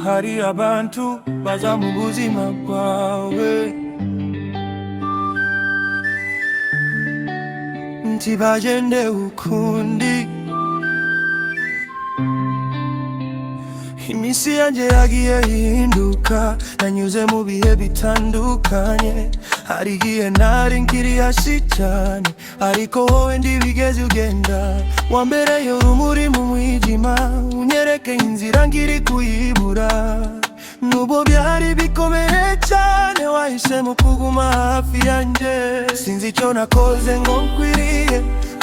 hari abantu baza mu buzima bwawe ntibagende ukundi. Iminsi yanjye yagiye ihinduka, nanyuze mu bihe bitandukanye. Hari igihe nari nkiri hasi cyane, ariko wowe ntibigeze ugenda. Wambereye urumuri mu mwijima, unyereke inzira ngiri kuyibura. Nubwo byari bikomeye cyane, wahisemo kuguma hafi yanjye. Sinzi icyo nakoze ngo nkwiriye,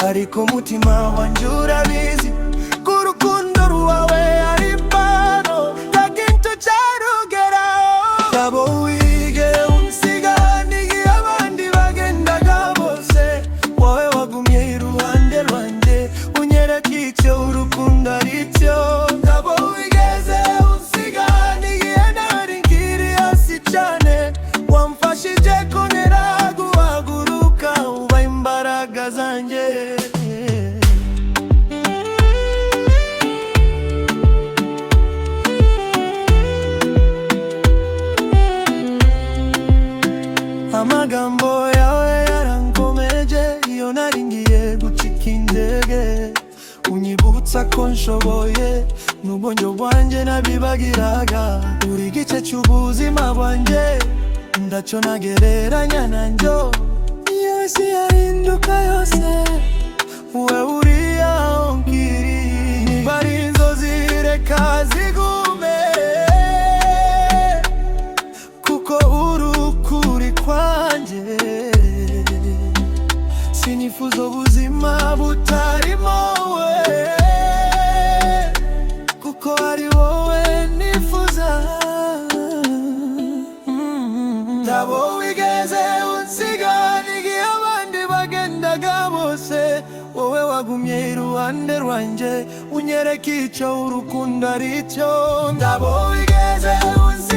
ariko umutima wanjye urabizi ko urukundo rwawe ari impano nta kintu cyarugeraho. Ntabwo wigeze unsiga n'igihe abandi bagendaga bose, wowe wagumye iruhande rwanjye, unyereka icyo urukundo ari cyo. Ntabwo wigeze unsiga n'igihe nari nkiri hasi cyane, wamfashije kongera guhaguruka, uba imbaraga zanjye. Amagambo yawe yarankomeje iyo nari ngiye gucika intege, unyibutsa ko nshoboye n'ubwonjo bwanjye nabibagiraga. Uri igice cy'ubuzima bwanjye, ndacyo nagereranya nanjyo. Iyo isi yahinduka yose, wowe uri aho nkiri. Niba ari inzozi reka zigume, kuko uri ukuri kwanjye. Sinifuza ubuzima butarimo wowe, kuko ari wowe nifuza. Ntabwo wigeze unsiga n'igihe abandi bagendaga bose, wowe wagumye iruhande rwanjye, unyereka icyo urukundo ari cyo. Ntabwo wigeze unsiga